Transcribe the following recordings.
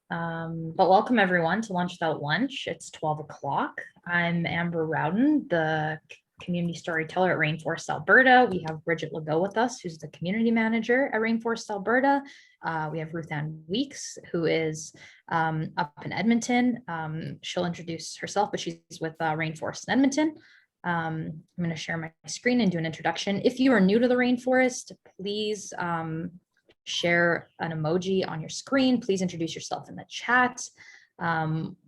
But welcome everyone to Lunch Without Lunch. It's 12 o'clock. I'm Amber Rowden, the community storyteller at Rainforest, Alberta. We have Brigitte Legault with us, who's the community manager at Rainforest, Alberta. We have Ruthann Weeks, who is up in Edmonton. She'll introduce herself, but she's with Rainforest in Edmonton. I'm going to share my screen and do an introduction. If you are new to the Rainforest, please share an emoji on your screen. Please introduce yourself in the chat.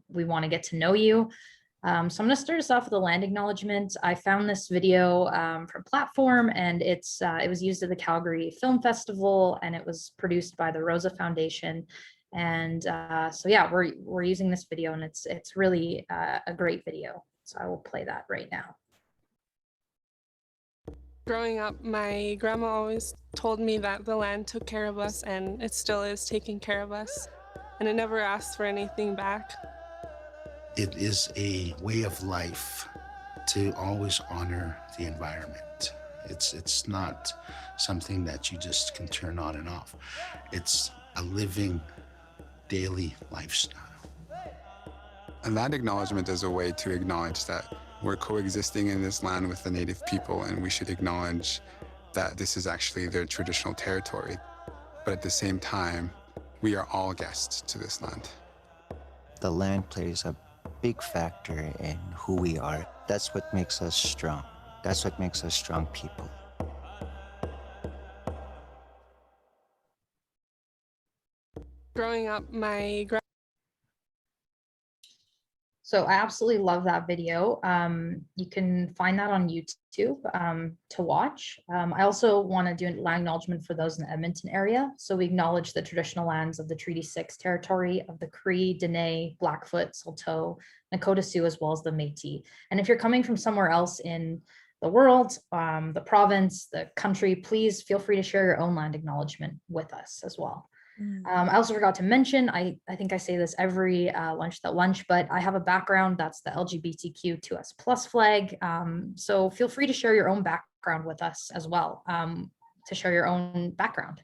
We want to get to know you. So I'm going to start us off with a land acknowledgement. I found this video from Platform, and it was used at the Calgary Film Festival, and it was produced by the Rosa Foundation. And so yeah, we're using this video, and it's really a great video. So I will play that right now. Growing up, my grandma always told me that the land took care of us, and it still is taking care of us, and it never asked for anything back. It is a way of life to always honor the environment. It's not something that you just can turn on and off. It's a living, daily lifestyle. And that acknowledgement is a way to acknowledge that we're coexisting in this land with the native people, and we should acknowledge that this is actually their traditional territory. But at the same time, we are all guests to this land. The land plays a big factor in who we are. That's what makes us strong. That's what makes us strong people. Growing up, So I absolutely love that video. You can find that on YouTube to watch. I also want to do a land acknowledgement for those in the Edmonton area. So we acknowledge the traditional lands of the Treaty 6 territory of the Cree, Dene, Blackfoot, Saulteaux, Nakota Sioux, as well as the Métis. And if you're coming from somewhere else in the world, the province, the country, please feel free to share your own land acknowledgement with us as well. I also forgot to mention, I think I say this every Lunch Without Lunch, but I have a background that's the LGBTQ2S+ flag. So feel free to share your own background with us as well, to share your own background.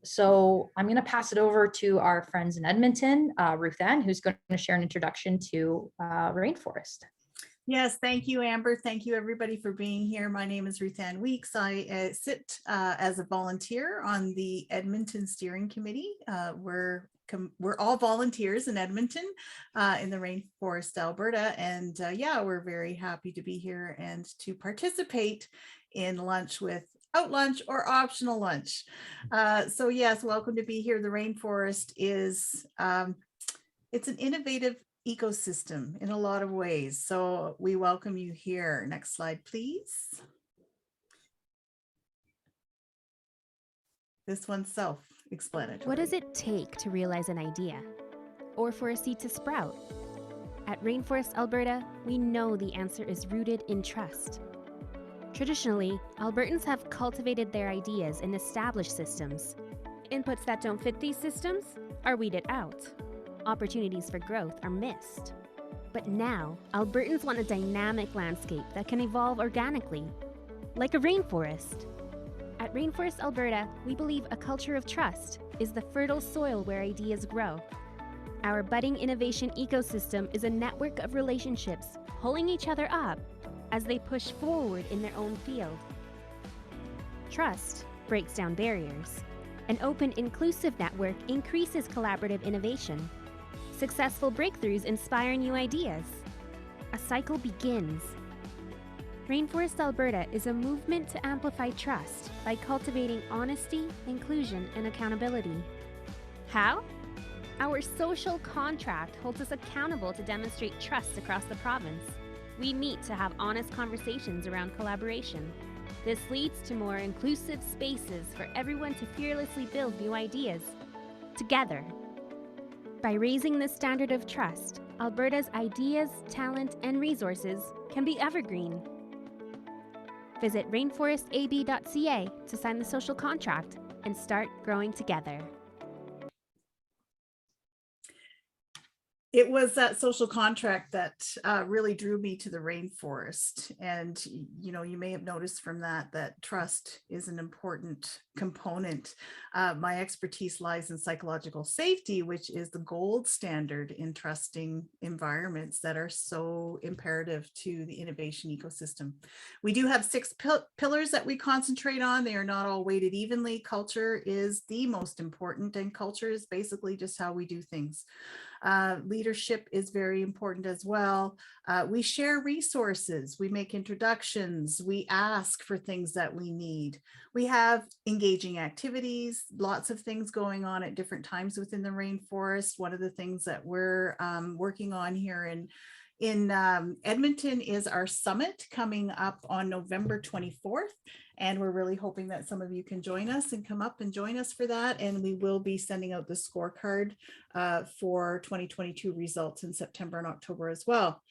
So I'm going to pass it over to our friends in Edmonton, Ruthann, who's going to share an introduction to Rainforest. Yes, thank you, Amber. Thank you, everybody, for being here. My name is Ruthann Weeks. I sit as a volunteer on the Edmonton Steering Committee. We're all volunteers in Edmonton, in the Rainforest, Alberta, and yeah, we're very happy to be here and to participate in Lunch Without Lunch or optional lunch. So yes, welcome to be here. The Rainforest is it's an innovative ecosystem in a lot of ways. So we welcome you here. Next slide, please. This one's self-explanatory. What does it take to realize an idea or for a seed to sprout? At Rainforest, Alberta, we know the answer is rooted in trust. Traditionally, Albertans have cultivated their ideas in established systems. Inputs that don't fit these systems are weeded out. Opportunities for growth are missed. But now, Albertans want a dynamic landscape that can evolve organically, like a rainforest. At Rainforest Alberta, we believe a culture of trust is the fertile soil where ideas grow. Our budding innovation ecosystem is a network of relationships pulling each other up as they push forward in their own field. Trust breaks down barriers. An open, inclusive network increases collaborative innovation. Successful breakthroughs inspire new ideas. A cycle begins. Rainforest Alberta is a movement to amplify trust by cultivating honesty, inclusion, and accountability. How? Our social contract holds us accountable to demonstrate trust across the province. We meet to have honest conversations around collaboration. This leads to more inclusive spaces for everyone to fearlessly build new ideas together. By raising the standard of trust, Alberta's ideas, talent, and resources can be evergreen. Visit rainforestab.ca to sign the social contract and start growing together. It was that social contract that really drew me to the rainforest. And, you know, you may have noticed from that trust is an important component. My expertise lies in psychological safety, which is the gold standard in trusting environments that are so imperative to the innovation ecosystem. We do have 6 pillars that we concentrate on. They are not all weighted evenly. Culture is the most important, and culture is basically just how we do things. Leadership is very important as well. We share resources, we make introductions, we ask for things that we need. We have engaging activities, lots of things going on at different times within the rainforest. One of the things that we're working on here in Edmonton is our summit coming up on November 24th. And we're really hoping that some of you can join us and come up and join us for that. And we will be sending out the scorecard for 2022 results in September and October as well.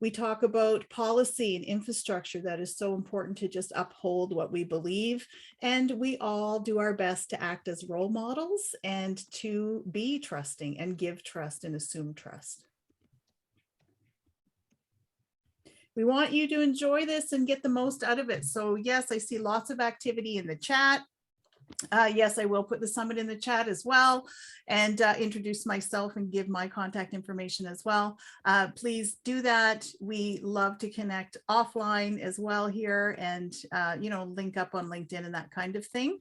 We talk about policy and infrastructure that is so important to just uphold what we believe. And we all do our best to act as role models and to be trusting and give trust and assume trust. We want you to enjoy this and get the most out of it. So yes, I see lots of activity in the chat. Yes, I will put the summit in the chat as well, and introduce myself and give my contact information as well. Please do that. We love to connect offline as well here, and you know, link up on LinkedIn and that kind of thing.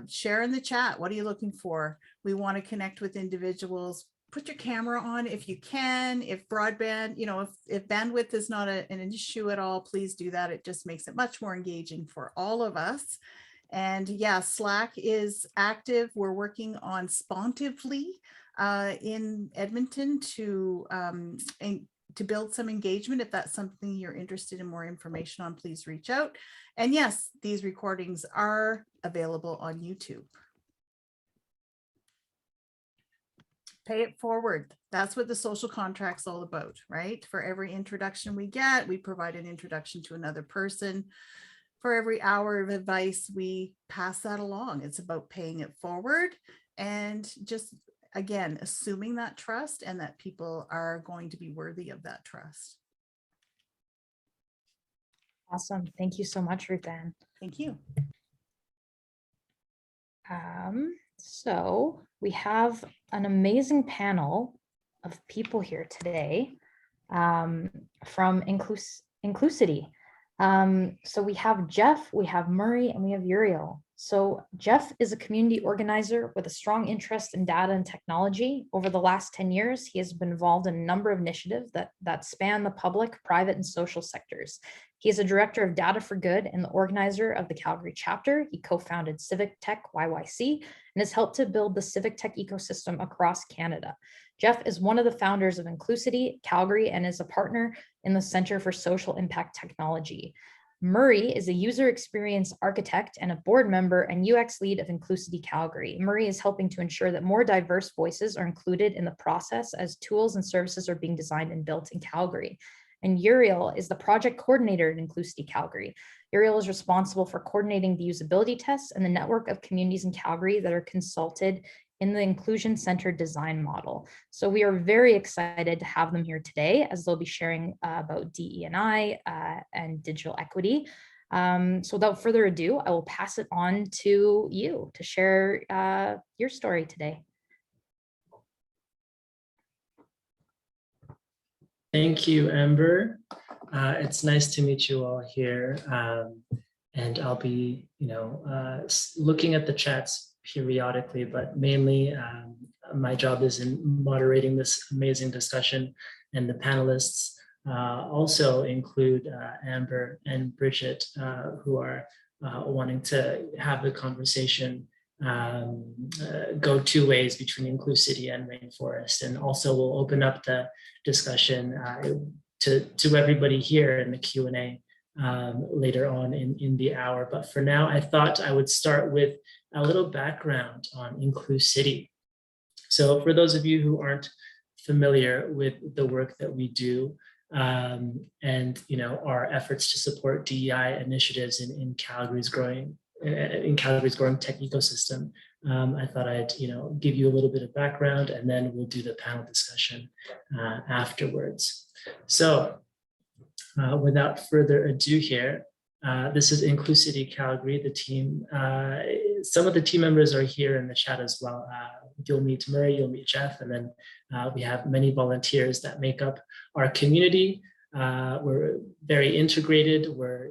Share in the chat. What are you looking for? We want to connect with individuals. Put your camera on if you can. If broadband, you know, if bandwidth is not an issue at all, please do that. It just makes it much more engaging for all of us. And yeah, Slack is active. We're working on Spontively in Edmonton to build some engagement. If that's something you're interested in more information on, please reach out. And yes, these recordings are available on YouTube. Pay it forward. That's what the social contract's all about, right? For every introduction we get, we provide an introduction to another person. For every hour of advice, we pass that along. It's about paying it forward and just, again, assuming that trust and that people are going to be worthy of that trust. Awesome. Thank you so much, Ruthann. Thank you. So we have an amazing panel of people here today from IncluCity. So we have Geoff, we have Murray, and we have Uriel. So Geoff is a community organizer with a strong interest in data and technology. Over the last 10 years, he has been involved in a number of initiatives that span the public, private, and social sectors. He is a director of Data for Good and the organizer of the Calgary chapter. He co-founded Civic Tech YYC and has helped to build the civic tech ecosystem across Canada. Geoff is one of the founders of IncluCity Calgary and is a partner in the Center for Social Impact Technology. Murray is a user experience architect and a board member and UX lead of IncluCity Calgary. Murray is helping to ensure that more diverse voices are included in the process as tools and services are being designed and built in Calgary. And Uriel is the project coordinator at IncluCity Calgary. Uriel is responsible for coordinating the usability tests and the network of communities in Calgary that are consulted in the inclusion-centered design model. So we are very excited to have them here today as they'll be sharing about DE&I and digital equity. So without further ado, I will pass it on to you to share your story today. Thank you, Amber. It's nice to meet you all here. And I'll be, looking at the chats periodically, but mainly my job is in moderating this amazing discussion, and the panelists also include Amber and Brigitte, who are wanting to have the conversation go two ways between IncluCity and Rainforest. And also we'll open up the discussion to everybody here in the Q&A later on in the hour. But for now, I thought I would start with a little background on IncluCity. So for those of you who aren't familiar with the work that we do and our efforts to support DEI initiatives in Calgary's growing in Calgary's growing tech ecosystem. I thought I'd give you a little bit of background, and then we'll do the panel discussion afterwards. So without further ado here, this is IncluCity Calgary, the team. Some of the team members are here in the chat as well. You'll meet Murray, you'll meet Geoff, and then we have many volunteers that make up our community. We're very integrated. We're,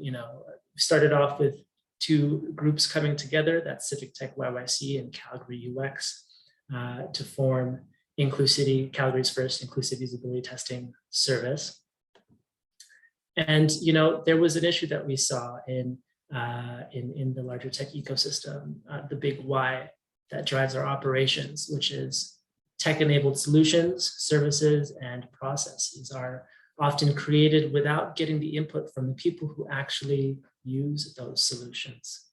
started off with 2 groups coming together, that's Civic Tech YYC and Calgary UX, to form IncluCity, Calgary's first inclusive usability testing service. And there was an issue that we saw in the larger tech ecosystem, the big why that drives our operations, which is tech-enabled solutions, services, and processes are often created without getting the input from the people who actually use those solutions.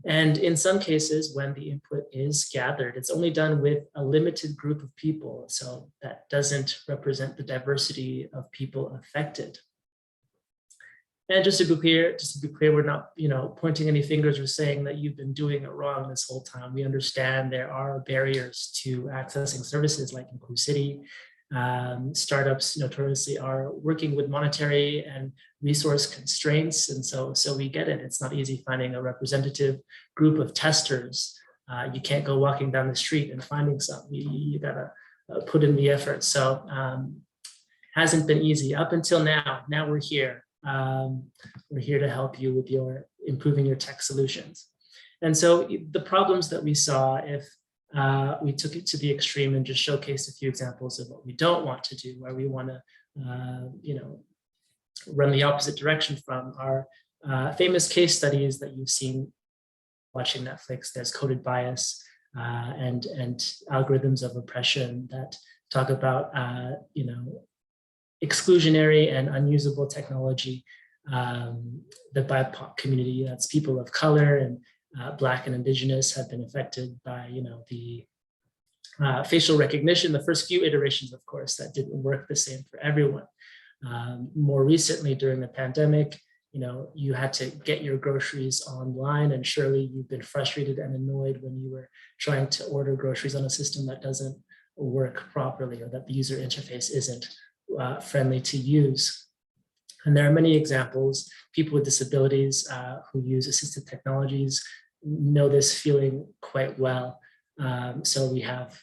And in some cases, when the input is gathered, it's only done with a limited group of people. So that doesn't represent the diversity of people affected. And just to be clear, we're not, pointing any fingers or saying that you've been doing it wrong this whole time. We understand there are barriers to accessing services like IncluCity. Startups notoriously are working with monetary and resource constraints, and so we get it. It's not easy finding a representative group of testers. You can't go walking down the street and finding some. You gotta put in the effort. So hasn't been easy up until now. Now we're here. We're here to help you with your improving your tech solutions. And so the problems that we saw, if we took it to the extreme and just showcased a few examples of what we don't want to do, where we want to, run the opposite direction from our famous case studies that you've seen watching Netflix. There's coded bias and algorithms of oppression that talk about, exclusionary and unusable technology. The BIPOC community, that's people of color and Black and Indigenous, have been affected by, the facial recognition. The first few iterations, of course, that didn't work the same for everyone. More recently, during the pandemic, you had to get your groceries online, and surely you've been frustrated and annoyed when you were trying to order groceries on a system that doesn't work properly, or that the user interface isn't friendly to use. And there are many examples. People with disabilities who use assistive technologies know this feeling quite well. So we have,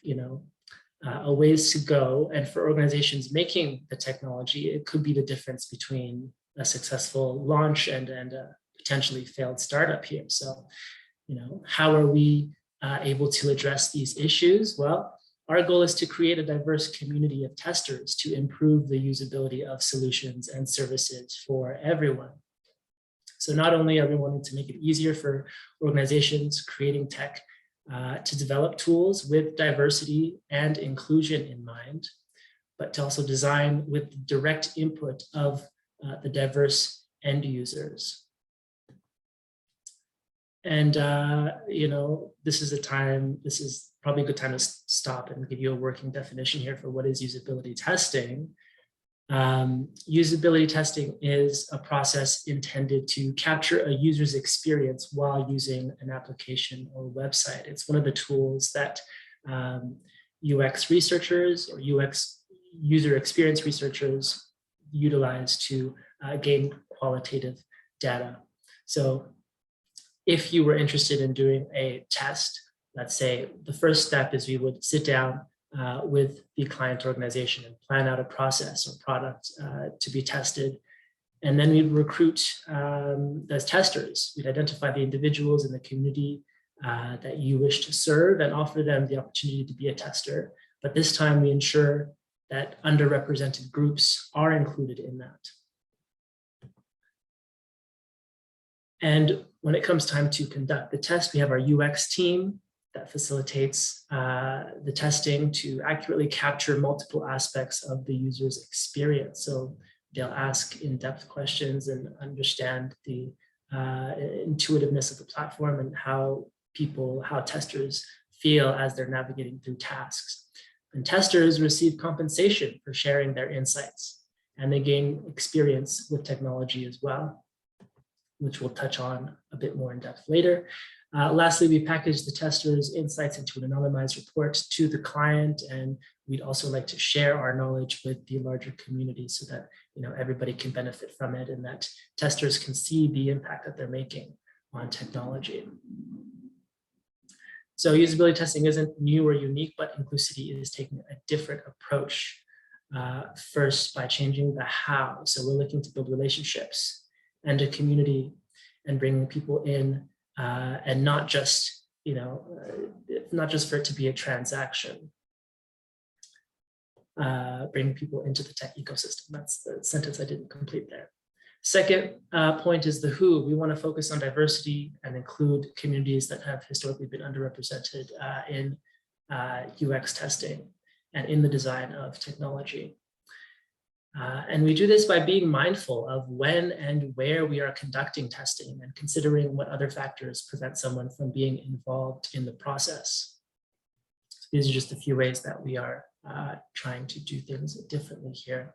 a ways to go. And for organizations making the technology, it could be the difference between a successful launch and a potentially failed startup here. So, how are we able to address these issues? Well, our goal is to create a diverse community of testers to improve the usability of solutions and services for everyone. So not only are we wanting to make it easier for organizations creating tech to develop tools with diversity and inclusion in mind, but to also design with direct input of the diverse end users. And, this is probably a good time to stop and give you a working definition here for what is usability testing. Usability testing is a process intended to capture a user's experience while using an application or website. It's one of the tools that UX researchers or UX user experience researchers utilize to gain qualitative data. So if you were interested in doing a test, let's say the first step is we would sit down with the client organization and plan out a process or product to be tested. And then we'd recruit those testers. We'd identify the individuals in the community that you wish to serve and offer them the opportunity to be a tester. But this time we ensure that underrepresented groups are included in that. And when it comes time to conduct the test, we have our UX team that facilitates the testing to accurately capture multiple aspects of the user's experience. So they'll ask in-depth questions and understand the intuitiveness of the platform and how testers feel as they're navigating through tasks. And testers receive compensation for sharing their insights, and they gain experience with technology as well. which we'll touch on a bit more in depth later. Lastly, we package the testers' insights into an anonymized report to the client, and we'd also like to share our knowledge with the larger community so that everybody can benefit from it and that testers can see the impact that they're making on technology. So usability testing isn't new or unique, but IncluCity is taking a different approach. First, by changing the how. So we're looking to build relationships and a community and bringing people in, and not just for it to be a transaction. Bring people into the tech ecosystem. That's the sentence I didn't complete there. Second point is the who. We want to focus on diversity and include communities that have historically been underrepresented in UX testing and in the design of technology. And we do this by being mindful of when and where we are conducting testing and considering what other factors prevent someone from being involved in the process. So these are just a few ways that we are trying to do things differently here.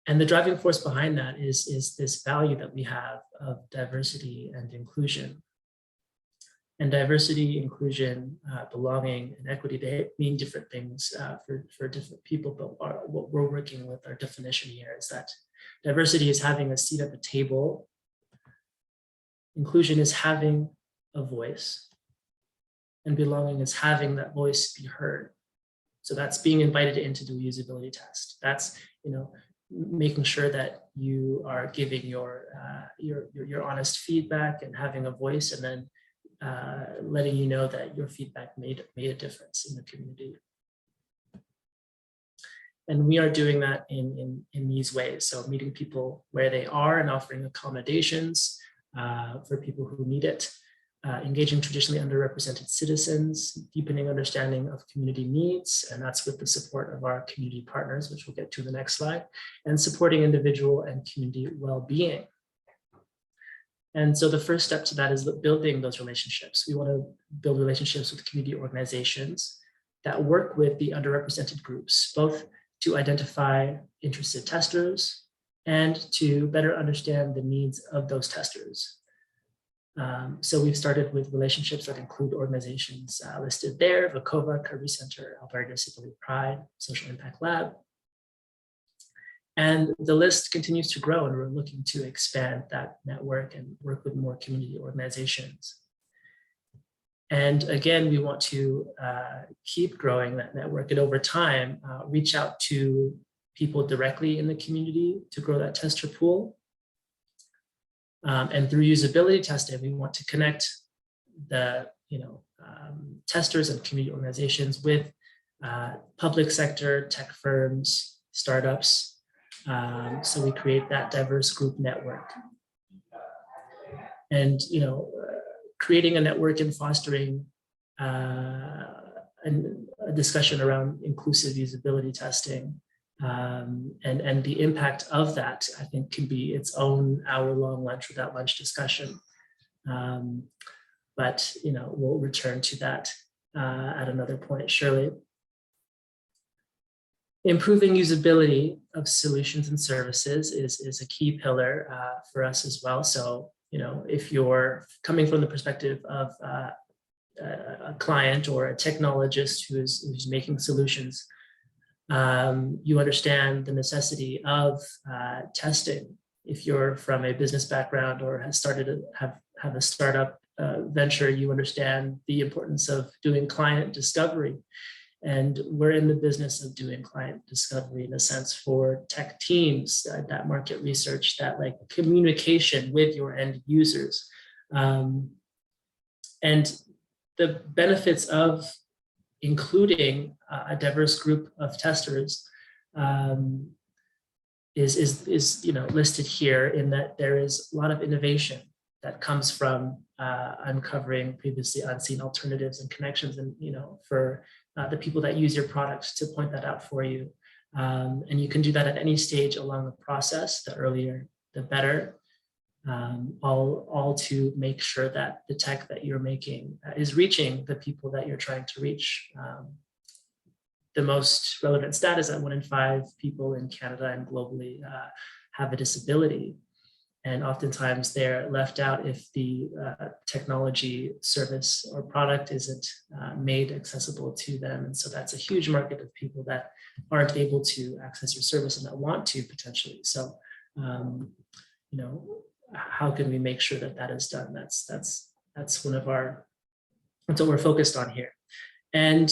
And the driving force behind that is this value that we have of diversity and inclusion. And diversity, inclusion, belonging, and equity, they mean different things for different people, but what we're working with, our definition here is that diversity is having a seat at the table. Inclusion is having a voice. And belonging is having that voice be heard. So that's being invited in to do a usability test. That's, making sure that you are giving your honest feedback and having a voice, and then letting you know that your feedback made a difference in the community. And we are doing that in these ways. So meeting people where they are and offering accommodations for people who need it. Engaging traditionally underrepresented citizens, deepening understanding of community needs, and that's with the support of our community partners, which we'll get to in the next slide, and supporting individual and community well-being. And so the first step to that is building those relationships. We want to build relationships with community organizations that work with the underrepresented groups, both to identify interested testers and to better understand the needs of those testers. So we've started with relationships that include organizations listed there: Vakova, Karerwa Center, Alberta Disability Pride, Social Impact Lab. And the list continues to grow, and we're looking to expand that network and work with more community organizations. And again, we want to keep growing that network, and over time, reach out to people directly in the community to grow that tester pool. And through usability testing, we want to connect the testers and community organizations with public sector, tech firms, startups. So we create that diverse group network. And creating a network and fostering a discussion around inclusive usability testing. And the impact of that, I think, can be its own hour-long lunch without lunch discussion. But we'll return to that at another point, surely. Improving usability of solutions and services is a key pillar for us as well. So, if you're coming from the perspective of a client or a technologist who's making solutions, you understand the necessity of testing. If you're from a business background or have a startup venture, you understand the importance of doing client discovery. And we're in the business of doing client discovery in a sense for tech teams, that market research, that communication with your end users. And the benefits of including a diverse group of testers is listed here, in that there is a lot of innovation that comes from uncovering previously unseen alternatives and connections, and for the people that use your product to point that out for you. And you can do that at any stage along the process. The earlier, the better. All to make sure that the tech that you're making is reaching the people that you're trying to reach. The most relevant stat is that 1 in 5 people in Canada and globally have a disability. And oftentimes they're left out if the technology service or product isn't made accessible to them. And so that's a huge market of people that aren't able to access your service and that want to potentially. So, you know, how can we make sure that that is done? That's one of our, that's what we're focused on here. And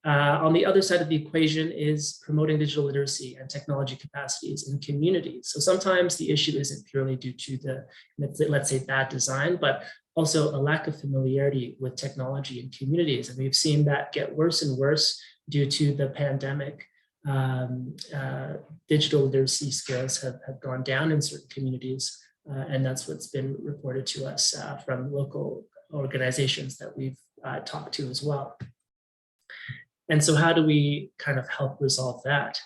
on the other side of the equation is promoting digital literacy and technology capacities in communities. So sometimes the issue isn't purely due to the, let's say, bad design, but also a lack of familiarity with technology in communities. And we've seen that get worse and worse due to the pandemic. Digital literacy skills have gone down in certain communities. And that's what's been reported to us from local organizations that we've talked to as well. And so how do we kind of help resolve that?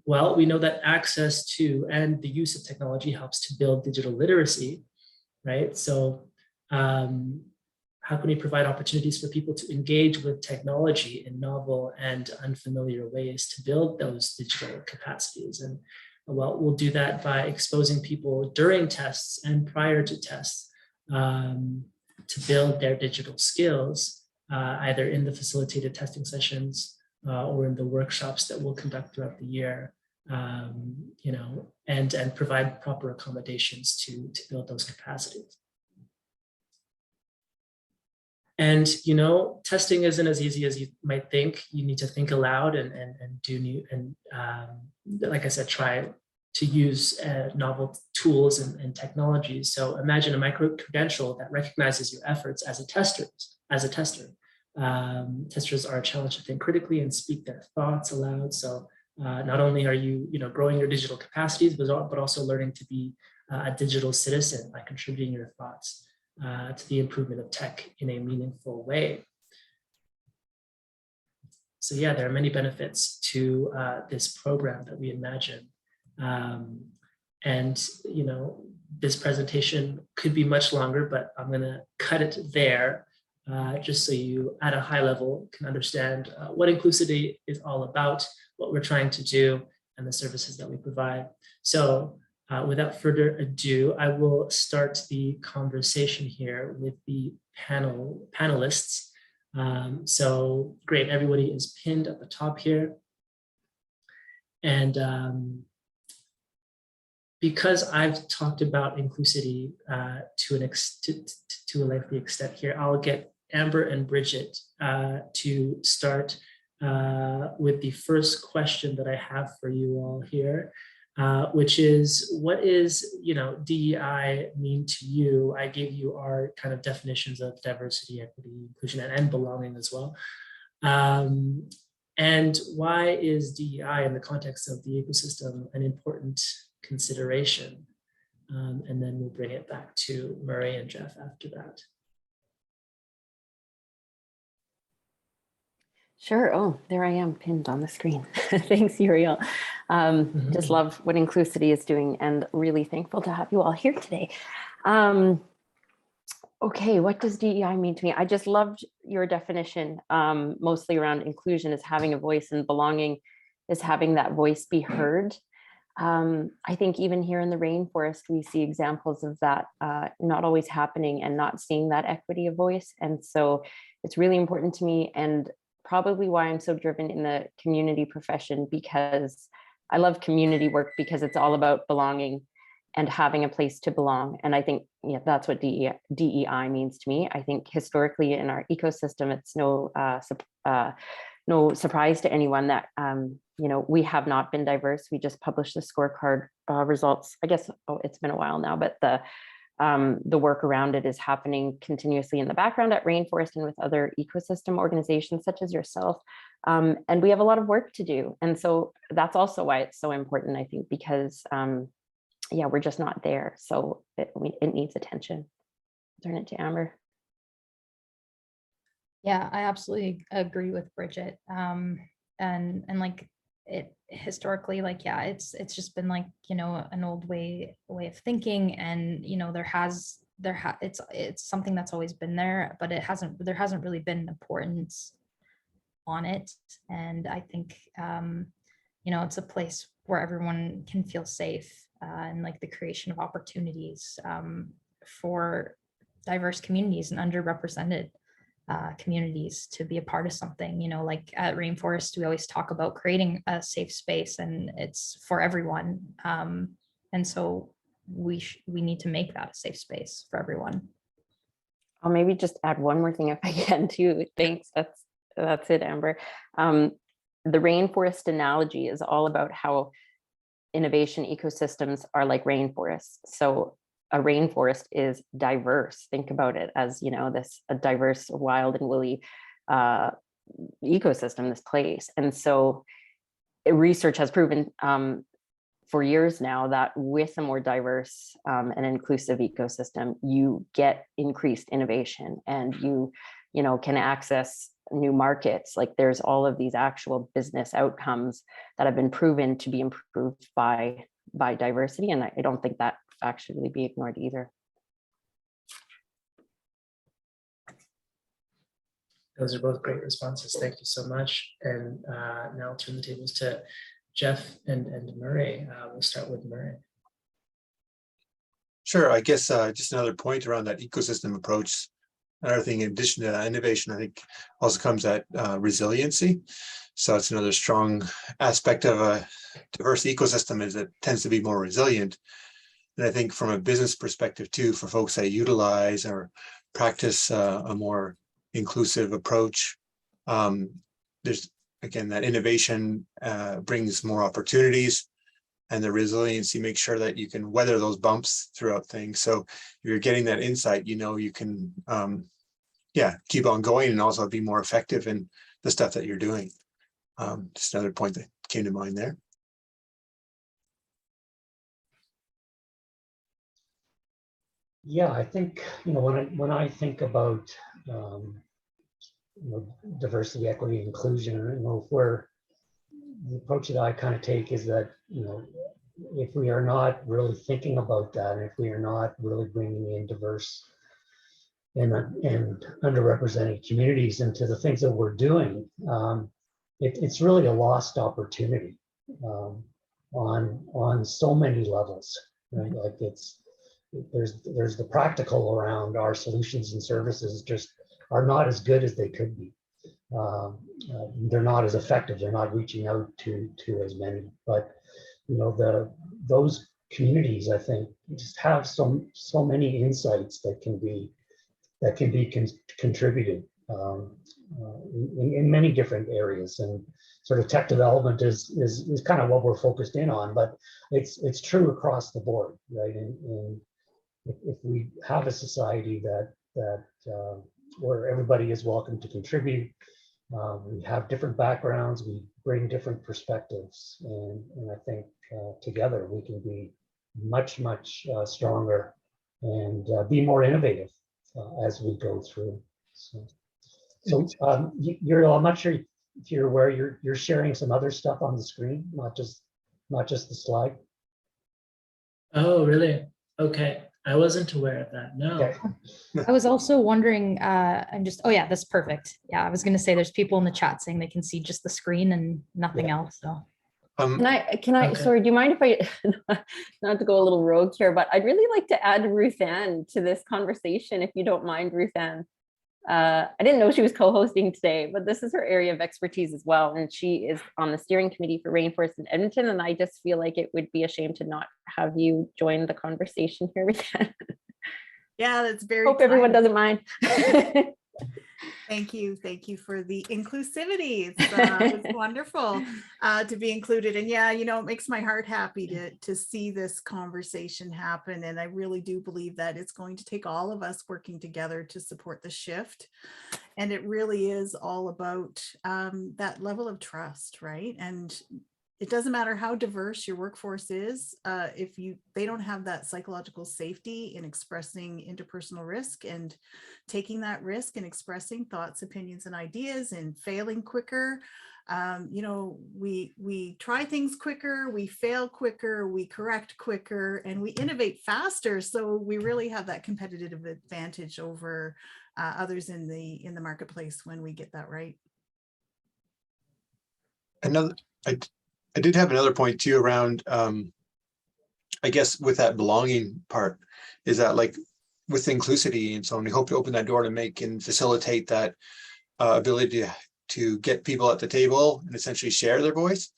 Well, we know that access to and the use of technology helps to build digital literacy, right? So how can we provide opportunities for people to engage with technology in novel and unfamiliar ways to build those digital capacities? And well, we'll do that by exposing people during tests and prior to tests to build their digital skills. Either in the facilitated testing sessions or in the workshops that we'll conduct throughout the year, you know, and provide proper accommodations to build those capacities. And, you know, testing isn't as easy as you might think. You need to think aloud and do new, and like I said, try to use novel tools and technologies. So imagine a micro-credential that recognizes your efforts as a tester. Testers are challenged to think critically and speak their thoughts aloud. So not only are you, growing your digital capacities, but also learning to be a digital citizen by contributing your thoughts to the improvement of tech in a meaningful way. So yeah, there are many benefits to this program that we imagine. And, this presentation could be much longer, but I'm gonna cut it there just so you at a high level can understand what IncluCity is all about, what we're trying to do, and the services that we provide. So without further ado, I will start the conversation here with the panelists. So great, everybody is pinned at the top here. And because I've talked about IncluCity to a lengthy extent here, I'll get Amber and Brigitte to start with the first question that I have for you all here, which is, what is, DEI mean to you? I gave you our kind of definitions of diversity, equity, inclusion, and belonging as well. And why is DEI in the context of the ecosystem an important consideration? And then we'll bring it back to Murray and Geoff after that. Sure. Oh, there I am pinned on the screen. Thanks, Uriel. Just love what IncluCity is doing and really thankful to have you all here today. Okay, what does DEI mean to me? I just loved your definition, mostly around inclusion as having a voice, and belonging is having that voice be heard. I think even here in the rainforest, we see examples of that not always happening and not seeing that equity of voice. And so it's really important to me, and probably why I'm so driven in the community profession, because I love community work, because it's all about belonging and having a place to belong. And I think that's what DEI means to me. I think historically in our ecosystem, it's no surprise to anyone that we have not been diverse. We just published the scorecard results. I guess it's been a while now, but the work around it is happening continuously in the background at Rainforest and with other ecosystem organizations such as yourself. And we have a lot of work to do. And so that's also why it's so important, I think, because we're just not there. So it needs attention. Turn it to Amber. Yeah, I absolutely agree with Brigitte. And like it historically, it's just been an old way of thinking, and it's something that's always been there, but there hasn't really been importance on it. And I think it's a place where everyone can feel safe, and like the creation of opportunities for diverse communities and underrepresented communities to be a part of something. You know, like at Rainforest, we always talk about creating a safe space, and it's for everyone. And so we need to make that a safe space for everyone. I'll maybe just add one more thing if I can too. Thanks. That's it, Amber. The rainforest analogy is all about how innovation ecosystems are like rainforests. So a rainforest is diverse. Think about it as, you know, a diverse, wild and woolly ecosystem, this place. And so research has proven for years now that with a more diverse and inclusive ecosystem, you get increased innovation, and you know, can access new markets. Like there's all of these actual business outcomes that have been proven to be improved by diversity. And I don't think that fact should really be ignored either. Those are both great responses. Thank you so much. And now I'll turn the tables to Geoff and Murray. We'll start with Murray. Sure, I guess just another point around that ecosystem approach. Another thing in addition to that innovation, I think also comes at resiliency. So it's another strong aspect of a diverse ecosystem is it tends to be more resilient. And I think from a business perspective too, for folks that utilize or practice a more inclusive approach, there's again, that innovation brings more opportunities, and the resiliency makes sure that you can weather those bumps throughout things. So if you're getting that insight, you know, you can, keep on going and also be more effective in the stuff that you're doing. Just another point that came to mind there. Yeah, I think, you know, when I think about you know, diversity, equity, and inclusion, you know, the approach that I kind of take is that, you know, if we are not really thinking about that, and if we are not really bringing in diverse and underrepresented communities into the things that we're doing, it's really a lost opportunity on so many levels. Right? Like there's the practical around our solutions and services just are not as good as they could be. They're not as effective. They're not reaching out to as many. But you know, those communities, I think, just have so many insights that can be contributed in many different areas. And sort of tech development is kind of what we're focused in on. But it's true across the board, right? And if we have a society that where everybody is welcome to contribute, we have different backgrounds, we bring different perspectives, and I think together we can be much stronger and be more innovative as we go through. So Uriel, I'm not sure if you're aware, you're sharing some other stuff on the screen, not just the slide. Oh, really? Okay. I wasn't aware of that. No. Okay. I was also wondering, oh yeah, that's perfect. Yeah, I was going to say there's people in the chat saying they can see just the screen and nothing else. So Can I, okay. sorry, do you mind if I, not to go a little rogue here, but I'd really like to add Ruthann to this conversation, if you don't mind, Ruthann. I didn't know she was co-hosting today, but this is her area of expertise as well. And she is on the steering committee for Rainforest in Edmonton. And I just feel like it would be a shame to not have you join the conversation here with that. Yeah, that's very Hope everyone doesn't mind. Thank you for the inclusivity. It's wonderful to be included. And yeah, you know, it makes my heart happy to see this conversation happen. And I really do believe that it's going to take all of us working together to support the shift. And it really is all about that level of trust, right? And it doesn't matter how diverse your workforce is, if they don't have that psychological safety in expressing interpersonal risk and taking that risk and expressing thoughts, opinions, and ideas and failing quicker. You know, we try things quicker, we fail quicker, we correct quicker, and we innovate faster. So we really have that competitive advantage over others in the marketplace when we get that right. I did have another point too around, I guess with that belonging part, is that like with IncluCity and so on, we hope to open that door to make and facilitate that ability to get people at the table and essentially share their voice.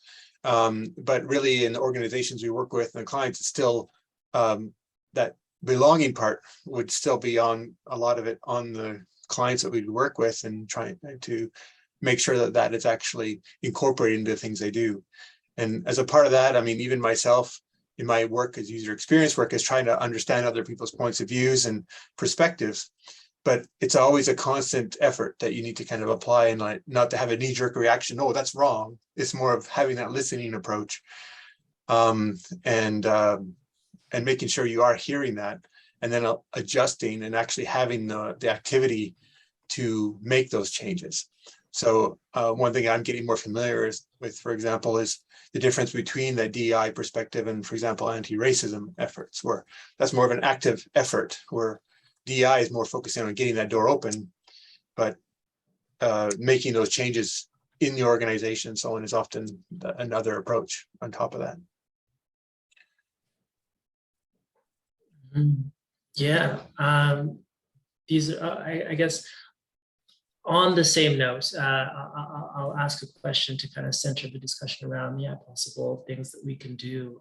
But really in the organizations we work with and the clients, it's still that belonging part would still be on a lot of it on the clients that we work with, and trying to make sure that that is actually incorporated into the things they do. And as a part of that, I mean, even myself in my work as user experience work is trying to understand other people's points of views and perspectives. But it's always a constant effort that you need to kind of apply, and like not to have a knee-jerk reaction. Oh, that's wrong. It's more of having that listening approach, and making sure you are hearing that, and then adjusting and actually having the activity to make those changes. So one thing I'm getting more familiar with, for example, is the difference between the DEI perspective and, for example, anti-racism efforts, where that's more of an active effort, where DEI is more focusing on getting that door open, but making those changes in the organization and so on is often another approach on top of that. Yeah, these are, I guess, on the same note, I'll ask a question to kind of center the discussion around, possible things that we can do.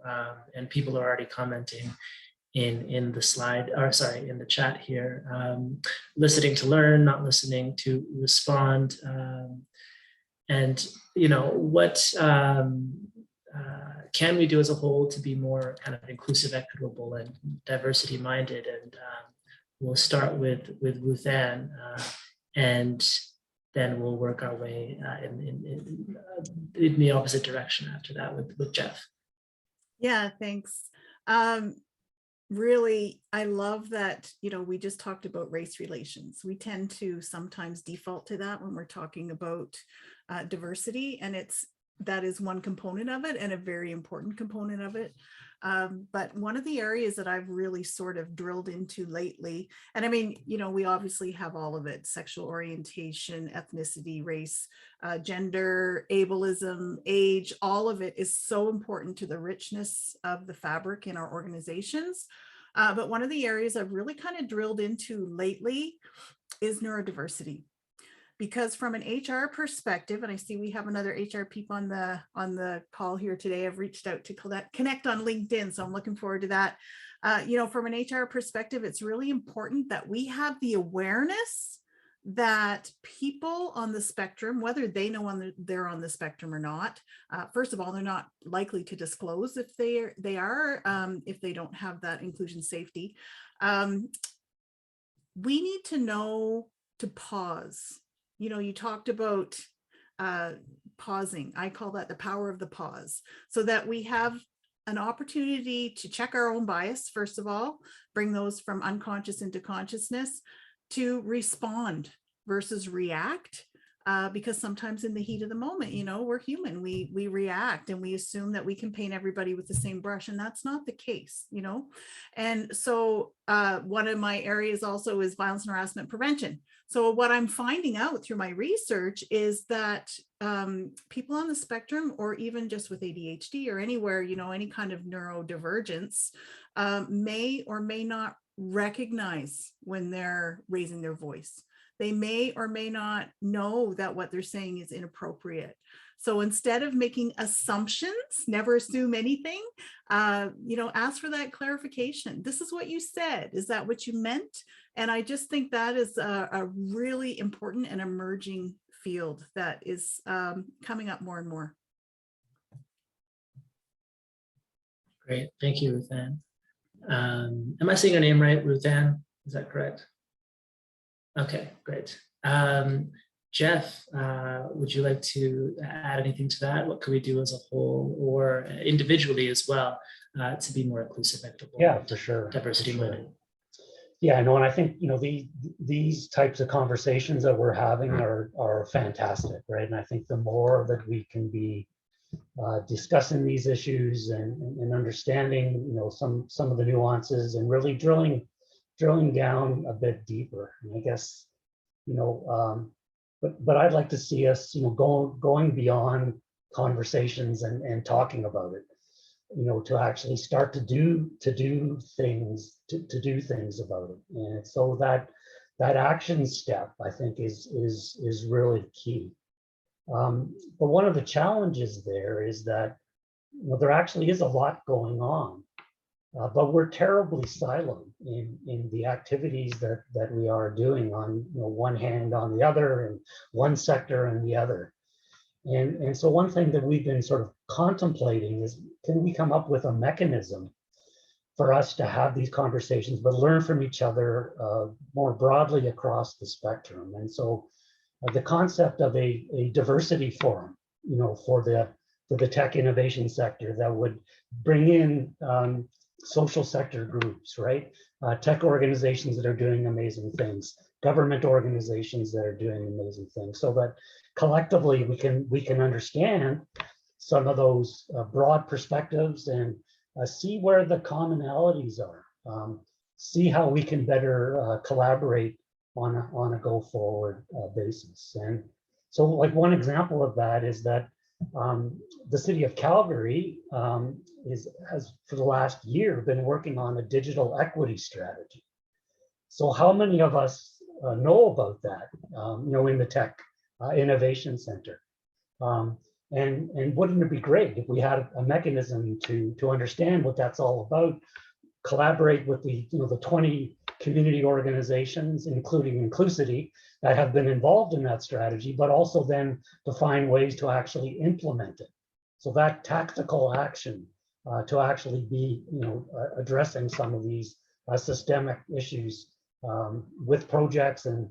And people are already commenting in the slide, or sorry, in the chat here. Listening to learn, not listening to respond. And, what can we do as a whole to be more kind of inclusive, equitable, and diversity minded? And we'll start with Ruthann, and then we'll work our way in the opposite direction after that with Geoff. Yeah, thanks. Really, I love that, we just talked about race relations. We tend to sometimes default to that when we're talking about diversity, and that is one component of it, and a very important component of it. But one of the areas that I've really sort of drilled into lately, and I mean, we obviously have all of it: sexual orientation, ethnicity, race, gender, ableism, age, all of it is so important to the richness of the fabric in our organizations. But one of the areas I've really kind of drilled into lately is neurodiversity. Because from an HR perspective, and I see we have another HR people on the call here today. I've reached out to connect on LinkedIn, so I'm looking forward to that. From an HR perspective, it's really important that we have the awareness that people on the spectrum, whether they know they're on the spectrum or not, first of all, they're not likely to disclose if they are, if they don't have that inclusion safety. We need to know to pause. You talked about pausing. I call that the power of the pause, so that we have an opportunity to check our own bias, first of all, bring those from unconscious into consciousness, to respond versus react, because sometimes in the heat of the moment, we're human, we react and we assume that we can paint everybody with the same brush, and that's not the case, And so one of my areas also is violence and harassment prevention. So what I'm finding out through my research is that people on the spectrum, or even just with ADHD or anywhere, any kind of neurodivergence, may or may not recognize when they're raising their voice. They may or may not know that what they're saying is inappropriate. So instead of making assumptions, never assume anything, ask for that clarification. This is what you said. Is that what you meant? And I just think that is a really important and emerging field that is coming up more and more. Great, thank you, Ruthann. Am I saying your name right, Ruthann? Is that correct? Okay, great. Geoff, would you like to add anything to that? What could we do as a whole, or individually as well, to be more inclusive, equitable? Yeah, for sure. Diversity minded. Yeah, no, and I think these types of conversations that we're having are fantastic, right? And I think the more that we can be discussing these issues and understanding, some of the nuances, and really drilling down a bit deeper. And I guess, but I'd like to see us, going beyond conversations and talking about it, you know, to actually start to do things about it. And so that action step, I think, is really key. But one of the challenges there is that, you know, there actually is a lot going on, but we're terribly siloed in the activities that we are doing on, you know, one hand on the other, and one sector and the other. And so one thing that we've been sort of contemplating is, can we come up with a mechanism for us to have these conversations, but learn from each other more broadly across the spectrum? And so the concept of a diversity forum, you know, for the tech innovation sector that would bring in social sector groups, right? Tech organizations that are doing amazing things, government organizations that are doing amazing things, so that collectively we can understand some of those broad perspectives and see where the commonalities are, see how we can better collaborate on a go forward basis. And so, like, one example of that is that the city of Calgary has for the last year been working on a digital equity strategy. So how many of us know about that, you know, in the Tech Innovation Center? And wouldn't it be great if we had a mechanism to understand what that's all about, collaborate with the 20 community organizations, including IncluCity, that have been involved in that strategy, but also then to find ways to actually implement it. So that tactical action to actually be, you know, addressing some of these systemic issues with projects and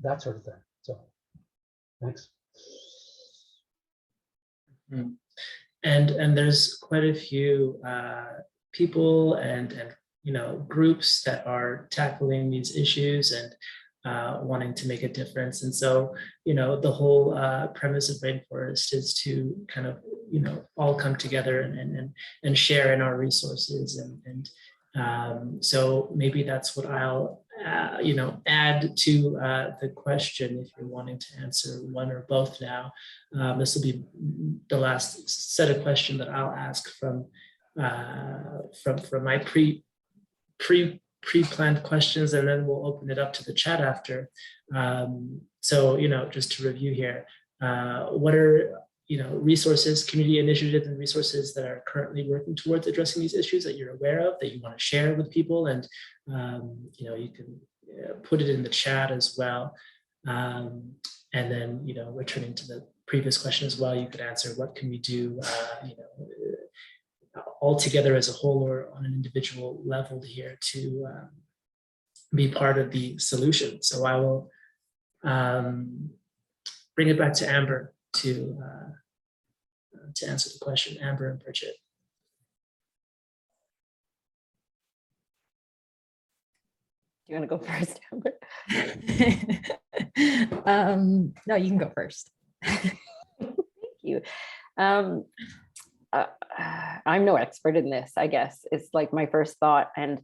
that sort of thing. So, thanks. And there's quite a few people and you know, groups that are tackling these issues and wanting to make a difference. And so, you know, the whole premise of Rainforest is to kind of, you know, all come together and share in our resources. And so maybe that's what I'll, you know, add to the question, if you're wanting to answer one or both now. This will be the last set of questions that I'll ask from my pre-planned questions, and then we'll open it up to the chat after. So, you know, just to review here, what are, you know, resources, community initiatives and resources that are currently working towards addressing these issues that you're aware of, that you want to share with people? And, you know, you can put it in the chat as well. And then, you know, returning to the previous question as well, you could answer, what can we do, you know, all together as a whole or on an individual level here to be part of the solution. So I will bring it back to Amber to answer the question. Amber and Brigitte. Do you want to go first, Amber? No, you can go first. Thank you. I'm no expert in this, I guess. It's like my first thought, and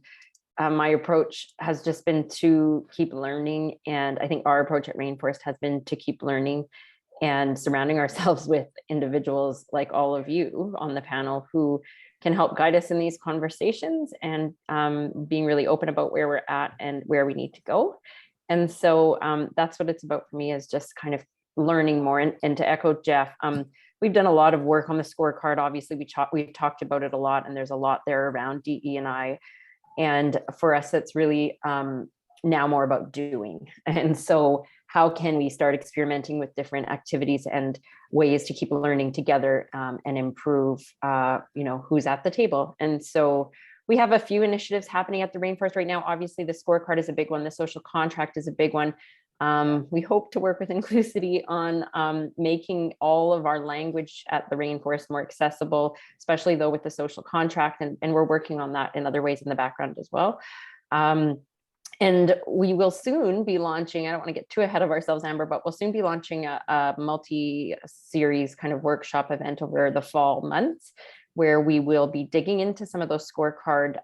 my approach has just been to keep learning. And I think our approach at Rainforest has been to keep learning and surrounding ourselves with individuals like all of you on the panel who can help guide us in these conversations, and being really open about where we're at and where we need to go. And so that's what it's about for me, is just kind of learning more. And to echo Geoff, we've done a lot of work on the scorecard. Obviously, we've talked about it a lot, and there's a lot there around DE&I. And for us, it's really now more about doing. And so how can we start experimenting with different activities and ways to keep learning together and improve, you know, who's at the table? And so we have a few initiatives happening at the Rainforest right now. Obviously, the scorecard is a big one. The social contract is a big one. We hope to work with IncluCity on making all of our language at the Rainforest more accessible, especially though with the social contract, and we're working on that in other ways in the background as well. And we will soon be launching, I don't want to get too ahead of ourselves, Amber, but we'll soon be launching a multi-series kind of workshop event over the fall months, where we will be digging into some of those scorecard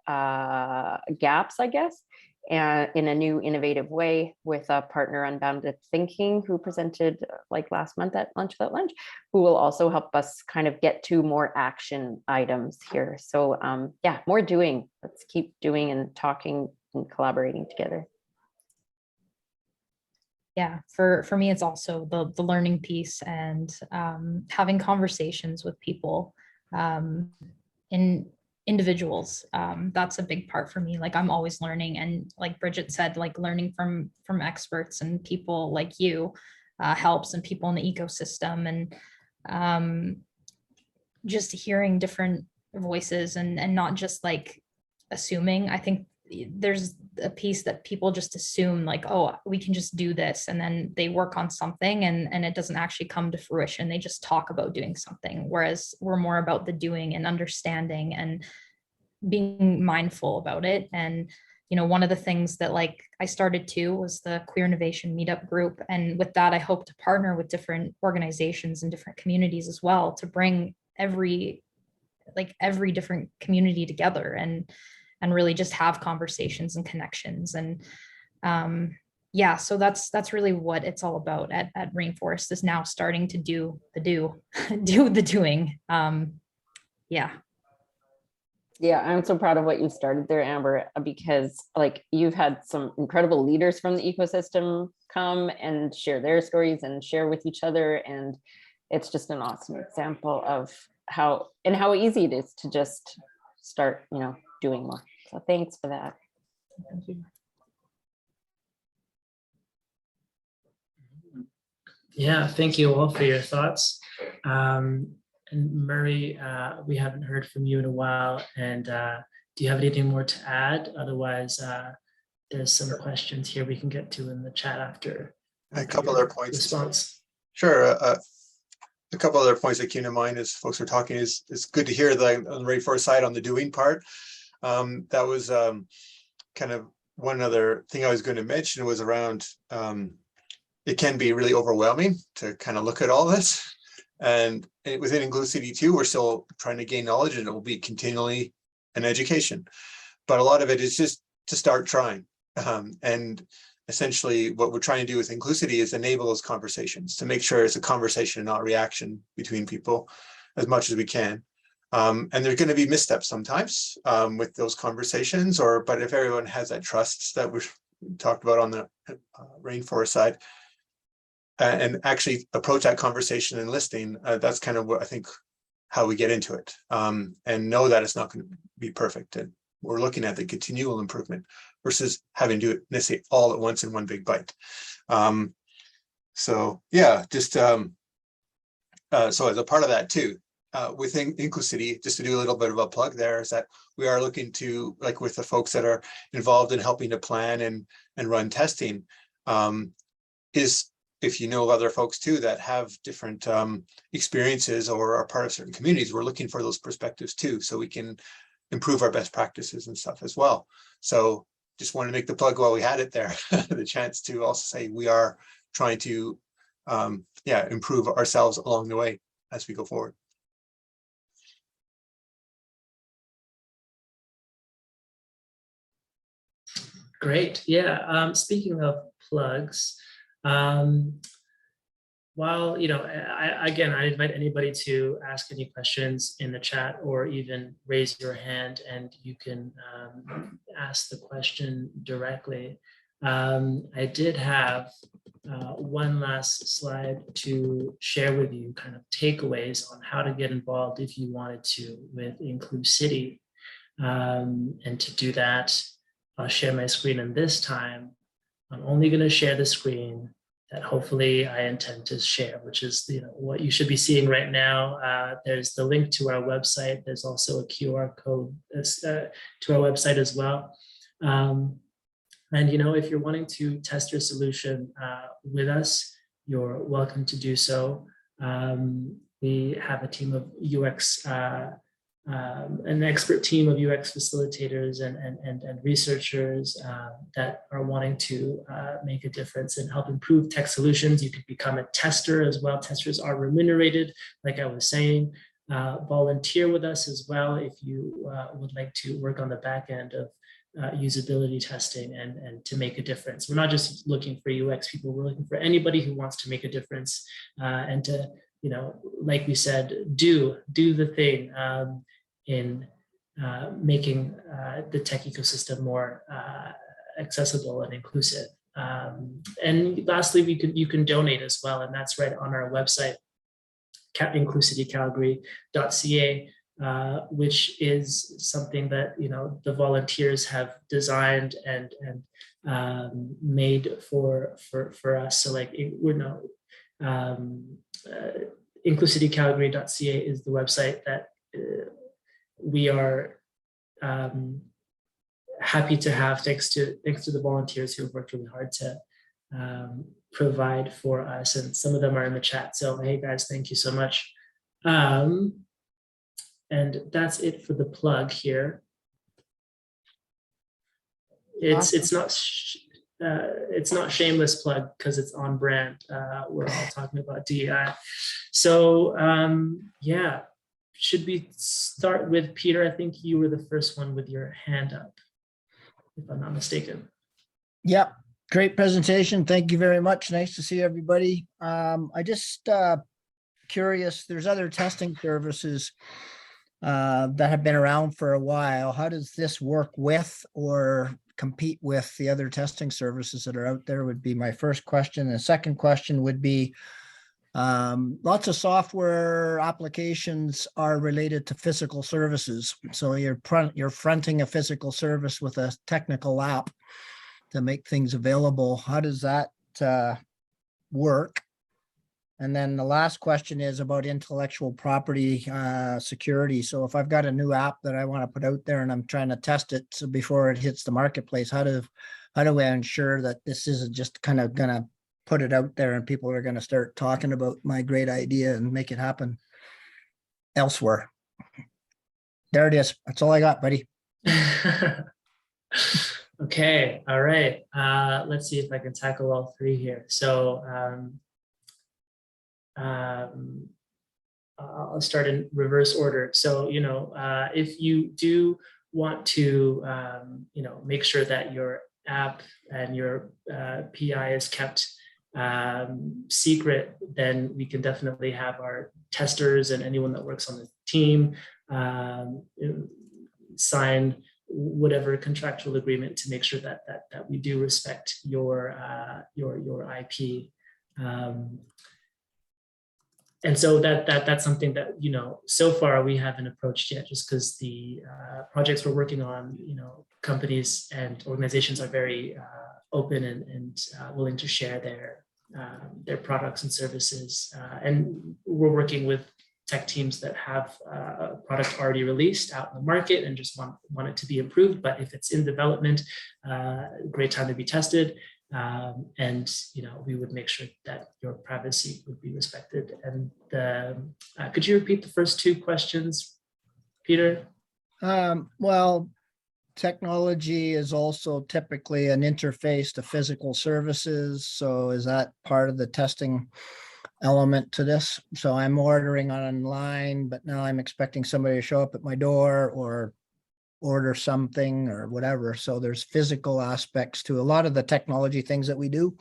gaps, I guess, in a new innovative way with a partner, Unbounded Thinking, who presented like last month at Lunch Without Lunch, who will also help us kind of get to more action items here. So yeah, more doing. Let's keep doing and talking and collaborating together. Yeah, for me, it's also the learning piece and having conversations with people in individuals. That's a big part for me. Like I'm always learning, and like Brigitte said, like learning from experts and people like you helps, and people in the ecosystem, and just hearing different voices and not just like assuming. I think there's a piece that people just assume like, oh, we can just do this, and then they work on something and it doesn't actually come to fruition. They just talk about doing something, whereas we're more about the doing and understanding and being mindful about it. And one of the things that like I started too was the Queer Innovation Meetup group, and with that I hope to partner with different organizations and different communities as well to bring every different community together and really just have conversations and connections. And yeah, so that's really what it's all about at Rainforest, is now starting to do the doing. Yeah. Yeah, I'm so proud of what you started there, Amber, because like you've had some incredible leaders from the ecosystem come and share their stories and share with each other. And it's just an awesome example of how easy it is to just start, doing more. So thanks for that. Thank you. Yeah, thank you all for your thoughts. And Murray, we haven't heard from you in a while. And do you have anything more to add? Otherwise, there's some questions here we can get to in the chat after. A couple other points. Response. Sure. A couple other points that came to mind as folks were talking is it's good to hear the on the Rainforest side on the doing part. That was kind of one other thing I was going to mention was around it can be really overwhelming to kind of look at all this. And within IncluCity too, we're still trying to gain knowledge, and it will be continually an education. But a lot of it is just to start trying. And essentially what we're trying to do with IncluCity is enable those conversations to make sure it's a conversation and not reaction between people as much as we can. And there's going to be missteps sometimes with those conversations, but if everyone has that trust that we talked about on the Rainforest side, and actually approach that conversation and listening, that's kind of what I think how we get into it, and know that it's not going to be perfect. And we're looking at the continual improvement versus having to do it necessarily all at once in one big bite. So yeah, just so as a part of that too, within IncluCity, just to do a little bit of a plug there, is that we are looking to, like with the folks that are involved in helping to plan and run testing, is if you know other folks too that have different experiences or are part of certain communities, we're looking for those perspectives too, so we can improve our best practices and stuff as well. So just wanted to make the plug while we had it there, the chance to also say we are trying to improve ourselves along the way as we go forward. Great. Yeah. Speaking of plugs, while I invite anybody to ask any questions in the chat or even raise your hand and you can ask the question directly. I did have one last slide to share with you, kind of takeaways on how to get involved if you wanted to with IncluCity. And to do that, I'll share my screen, and this time I'm only going to share the screen that hopefully I intend to share, which is what you should be seeing right now. There's the link to our website. There's also a QR code to our website as well. And if you're wanting to test your solution with us, you're welcome to do so. We have a team of UX, an expert team of UX facilitators and researchers that are wanting to make a difference and help improve tech solutions. You could become a tester as well. Testers are remunerated, like I was saying. Volunteer with us as well if you would like to work on the back end of usability testing and to make a difference. We're not just looking for UX people, we're looking for anybody who wants to make a difference and to, like we said, do the thing in making the tech ecosystem more accessible and inclusive. And lastly, you can donate as well, and that's right on our website, IncluCityCalgary.ca, which is something that the volunteers have designed and made for us. So like IncluCityCalgary.ca is the website that we are happy to have, thanks to the volunteers who have worked really hard to provide for us, and some of them are in the chat. So hey guys, thank you so much. And that's it for the plug here. It's not shameless plug because it's on brand. We're all talking about DEI. So yeah, should we start with Peter? I think you were the first one with your hand up, if I'm not mistaken. Yep, great presentation. Thank you very much. Nice to see everybody. I just curious, there's other testing services that have been around for a while. How does this work with or compete with the other testing services that are out there would be my first question. The second question would be, lots of software applications are related to physical services. So you're fronting a physical service with a technical app to make things available. How does that work? And then the last question is about intellectual property security. So if I've got a new app that I want to put out there and I'm trying to test it so before it hits the marketplace, how do I ensure that this isn't just kind of going to put it out there and people are going to start talking about my great idea and make it happen elsewhere? There it is. That's all I got, buddy. Okay. All right. Let's see if I can tackle all three here. So I'll start in reverse order. So, if you do want to, make sure that your app and your PI is kept secret, then we can definitely have our testers and anyone that works on the team sign whatever contractual agreement to make sure that we do respect your IP. And so that's something that, so far we haven't approached yet, just because the projects we're working on, companies and organizations are very open and willing to share their products and services. And we're working with tech teams that have a product already released out in the market and just want it to be improved. But if it's in development, great time to be tested. And we would make sure that your privacy would be respected. And could you repeat the first two questions, Peter? Well, technology is also typically an interface to physical services. So is that part of the testing element to this? So I'm ordering online, but now I'm expecting somebody to show up at my door or order something or whatever. So there's physical aspects to a lot of the technology things that we do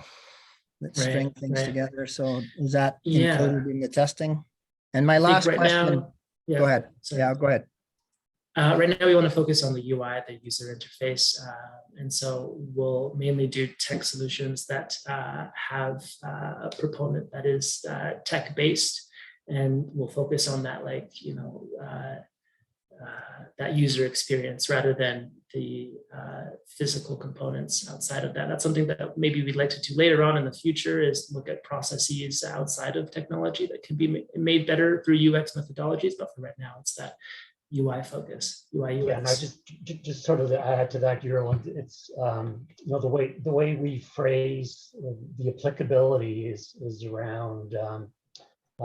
that string things together. So is that included in the testing? And my last question, go ahead. Yeah, go ahead. Right now we want to focus on the UI, the user interface. And so we'll mainly do tech solutions that have a proponent that is tech-based, and we'll focus on that, that user experience rather than the physical components outside of that. That's something that maybe we'd like to do later on in the future, is look at processes outside of technology that can be made better through UX methodologies. But for right now, it's that UI focus, UI UX. Yeah, and I just sort of add to that, Uriel, it's the way we phrase the applicability is around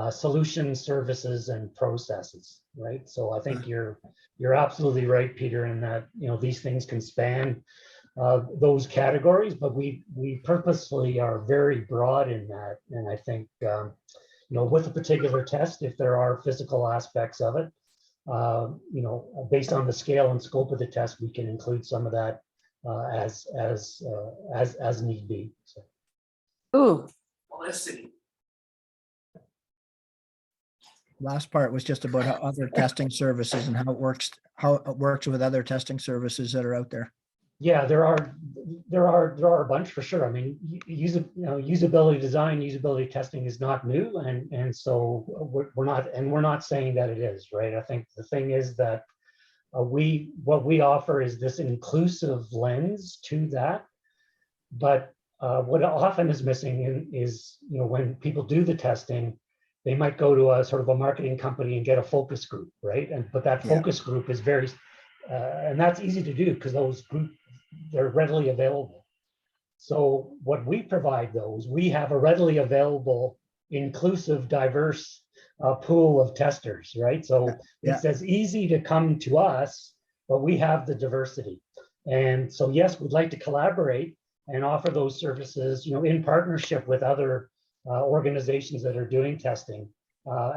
solutions, services, and processes, right? So I think you're absolutely right, Peter, in that these things can span those categories, but we purposefully are very broad in that. And I think with a particular test, if there are physical aspects of it, based on the scale and scope of the test, we can include some of that as need be. So. Ooh. Last part was just about how other testing services and how it works with other testing services that are out there. Yeah, there are a bunch for sure. I mean, usability design, usability testing is not new, and so we're not saying that it is, right? I think the thing is that what we offer is this inclusive lens to that, but what often is missing is, when people do the testing, they might go to a sort of a marketing company and get a focus group, right? But that focus group is very, and that's easy to do because those groups, they're readily available. So what we provide though is we have a readily available, inclusive, diverse pool of testers, right? So it's as easy to come to us, but we have the diversity. And so yes, we'd like to collaborate and offer those services, in partnership with other organizations that are doing testing,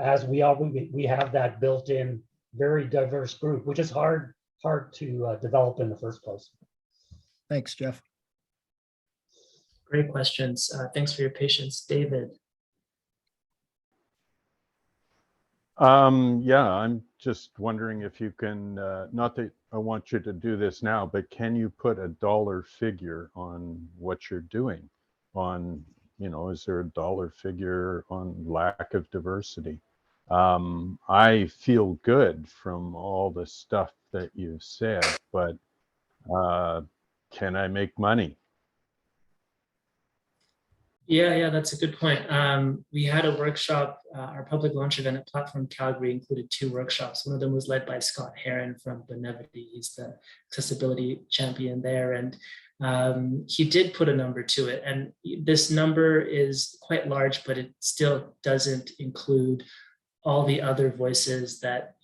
as we have that built-in, very diverse group, which is hard to develop in the first place. Thanks, Geoff. Great questions. Thanks for your patience, David. Yeah, I'm just wondering if you can, not that I want you to do this now, but can you put a dollar figure on what you're doing on, is there a dollar figure on lack of diversity? I feel good from all the stuff that you said, but can I make money? Yeah, that's a good point. We had a workshop, our public launch event at Platform Calgary included 2 workshops. One of them was led by Scott Heron from Benevity. He's the accessibility champion there. And he did put a number to it. And this number is quite large, but it still doesn't include all the other voices that,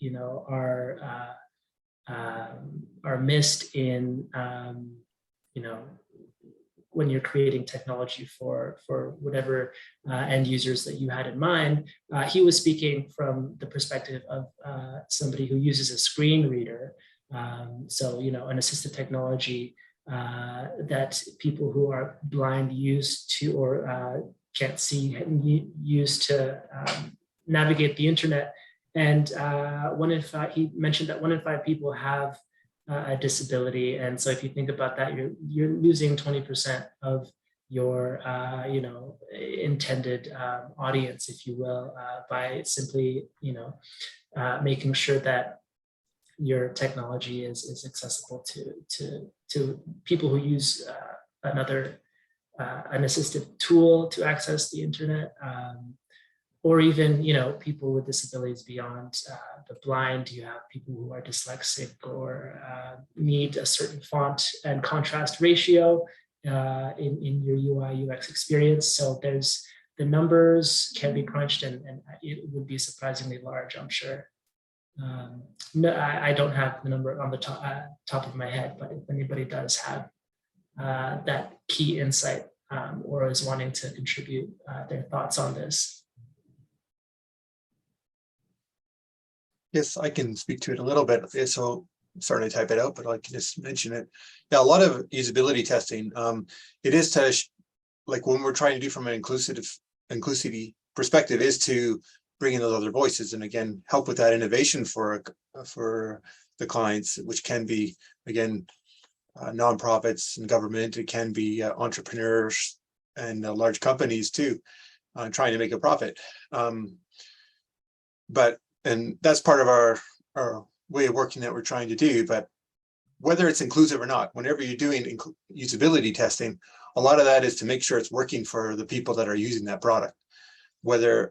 are missed in, when you're creating technology for whatever end users that you had in mind. He was speaking from the perspective of somebody who uses a screen reader. So, an assistive technology that people who are blind use to, or can't see, use to navigate the internet. And 1 in 5, he mentioned that 1 in 5 people have a disability, and so if you think about that, you're losing 20% of your intended audience, if you will, by simply making sure that your technology is accessible to people who use an assistive tool to access the internet. Or even, people with disabilities beyond the blind. You have people who are dyslexic or need a certain font and contrast ratio in your UI UX experience. So the numbers can be crunched, and it would be surprisingly large, I'm sure. No, I don't have the number on the top of my head, but if anybody does have that key insight or is wanting to contribute their thoughts on this. Yes, I can speak to it a little bit. So sorry to type it out, but I can just mention it. Yeah, a lot of usability testing. It is to, like when we're trying to do from an inclusivity perspective, is to bring in those other voices and again help with that innovation for the clients, which can be again nonprofits and government. It can be entrepreneurs and large companies too, trying to make a profit. And that's part of our way of working that we're trying to do. But whether it's inclusive or not, whenever you're doing usability testing, a lot of that is to make sure it's working for the people that are using that product. Whether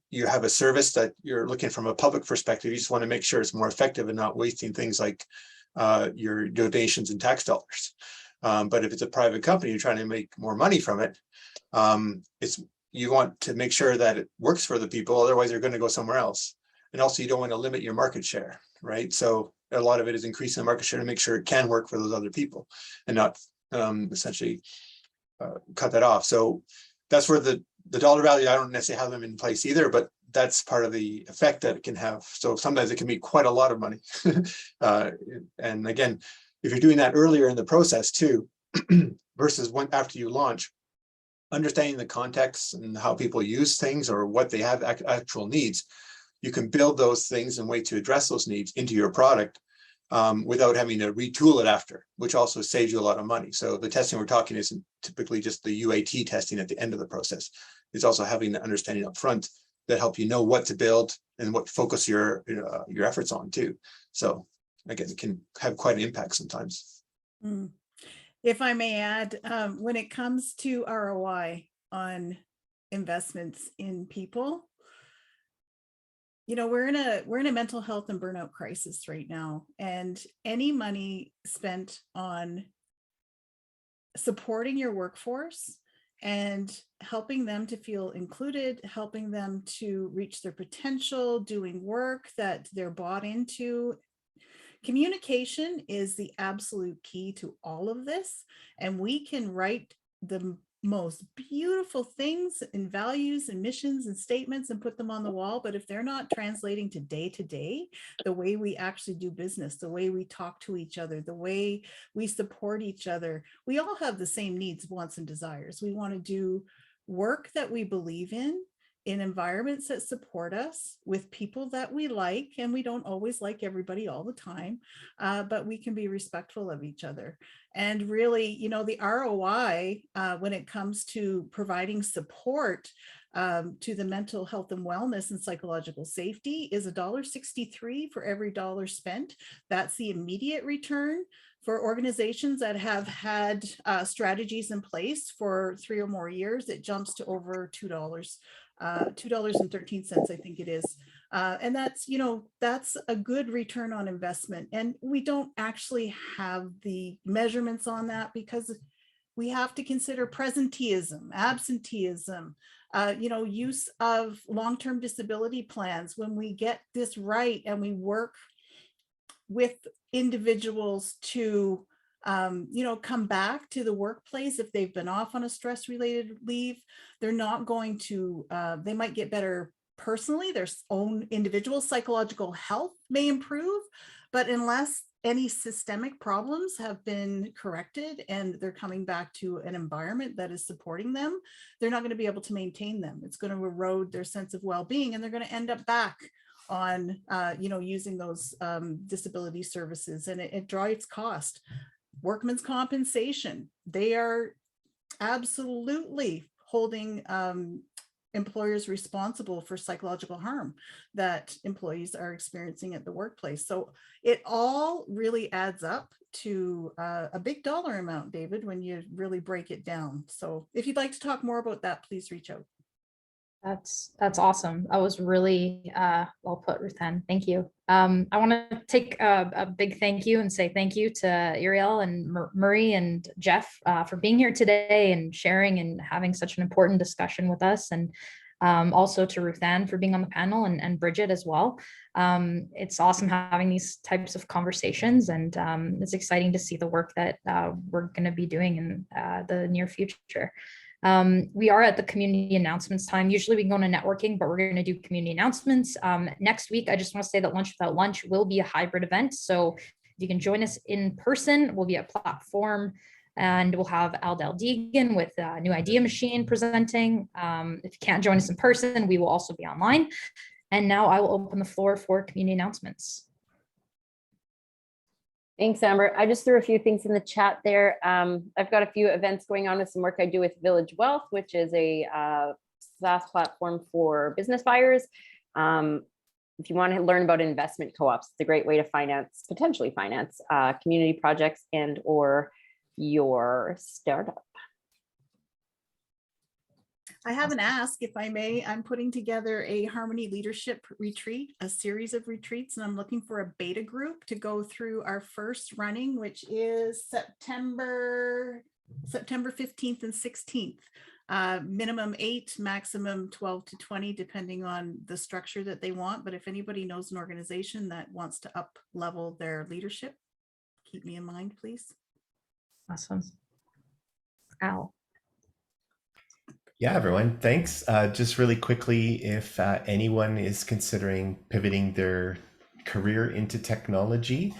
you have a service that you're looking from a public perspective, you just want to make sure it's more effective and not wasting things like your donations and tax dollars. But if it's a private company, you're trying to make more money from it. You want to make sure that it works for the people, otherwise they're going to go somewhere else. And also you don't want to limit your market share, right? So a lot of it is increasing the market share to make sure it can work for those other people and not essentially cut that off. So that's where the dollar value, I don't necessarily have them in place either, but that's part of the effect that it can have. So sometimes it can be quite a lot of money. And again, if you're doing that earlier in the process too, versus after you launch, understanding the context and how people use things or what they have actual needs, you can build those things and way to address those needs into your product without having to retool it after, which also saves you a lot of money. So the testing we're talking isn't typically just the UAT testing at the end of the process. It's also having the understanding up front that help you know what to build and what focus your efforts on too. So again, it can have quite an impact sometimes. If I may add, when it comes to ROI on investments in people, you know, we're in a mental health and burnout crisis right now, and any money spent on supporting your workforce and helping them to feel included, helping them to reach their potential, doing work that they're bought into. Communication is the absolute key to all of this, and we can write the most beautiful things and values and missions and statements and put them on the wall, but if they're not translating to day, the way we actually do business, the way we talk to each other, the way we support each other, we all have the same needs, wants, and desires. We want to do work that we believe in environments that support us, with people that we like, and we don't always like everybody all the time, but we can be respectful of each other. And really, you know, the ROI when it comes to providing support to the mental health and wellness and psychological safety is $1.63 for every dollar spent. That's the immediate return. For organizations that have had strategies in place for 3 or more years, it jumps to over $2. $2.13, I think it is. And that's, you know, that's a good return on investment. And we don't actually have the measurements on that because we have to consider presenteeism, absenteeism, you know, use of long-term disability plans. When we get this right and we work with individuals to you know, come back to the workplace if they've been off on a stress-related leave, they're not going to, they might get better personally, their own individual psychological health may improve, but unless any systemic problems have been corrected and they're coming back to an environment that is supporting them, they're not going to be able to maintain them. It's going to erode their sense of well-being, and they're going to end up back on, you know, using those disability services, and it drives cost. Workman's compensation, they are absolutely holding employers responsible for psychological harm that employees are experiencing at the workplace. So it all really adds up to a big dollar amount, David, when you really break it down. So if you'd like to talk more about that, please reach out. That's awesome. That was really well put, Ruthann. Thank you. I want to take a big thank you and say thank you to Uriel and Murray and Geoff for being here today and sharing and having such an important discussion with us, and also to Ruthann for being on the panel, and Brigitte as well. It's awesome having these types of conversations, and it's exciting to see the work that we're going to be doing in the near future. We are at the community announcements time. Usually we go into networking, but we're going to do community announcements. Next week, I just want to say that Lunch Without Lunch will be a hybrid event. So if you can join us in person, we'll be at Platform, and we'll have Aldel Deegan with a New Idea Machine presenting. If you can't join us in person, we will also be online. And now I will open the floor for community announcements. Thanks, Amber. I just threw a few things in the chat there. I've got a few events going on with some work I do with Village Wealth, which is a SaaS platform for business buyers. If you want to learn about investment co-ops, it's a great way to potentially finance community projects and or your startup. I have an ask, if I may. I'm putting together a Harmony Leadership retreat, a series of retreats, and I'm looking for a beta group to go through our first running, which is September 15th and 16th. Minimum 8, maximum 12 to 20, depending on the structure that they want. But if anybody knows an organization that wants to up level their leadership, keep me in mind, please. Awesome. Al. Yeah, everyone, thanks. Just really quickly, if anyone is considering pivoting their career into technology.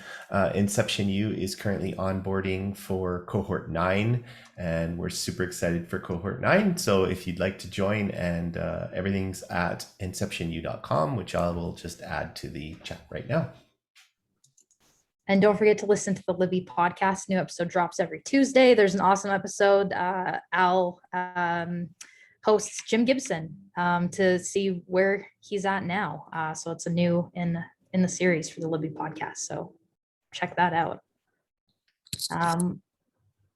Inception U is currently onboarding for cohort 9, and we're super excited for cohort 9. So if you'd like to join, and everything's at inceptionu.com, which I will just add to the chat right now. And don't forget to listen to the Libby podcast. New episode drops every Tuesday. There's an awesome episode. Al hosts Jim Gibson to see where he's at now. So it's a new in the series for the Libby podcast. So check that out.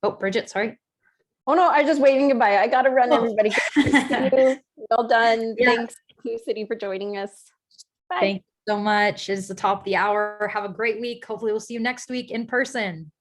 Oh, Brigitte, sorry. Oh no, I was just waving goodbye. I gotta run, everybody. Thank you. Well done. Yeah. Thanks, IncluCity, for joining us. Bye. Thank you so much. It's the top of the hour. Have a great week. Hopefully we'll see you next week in person.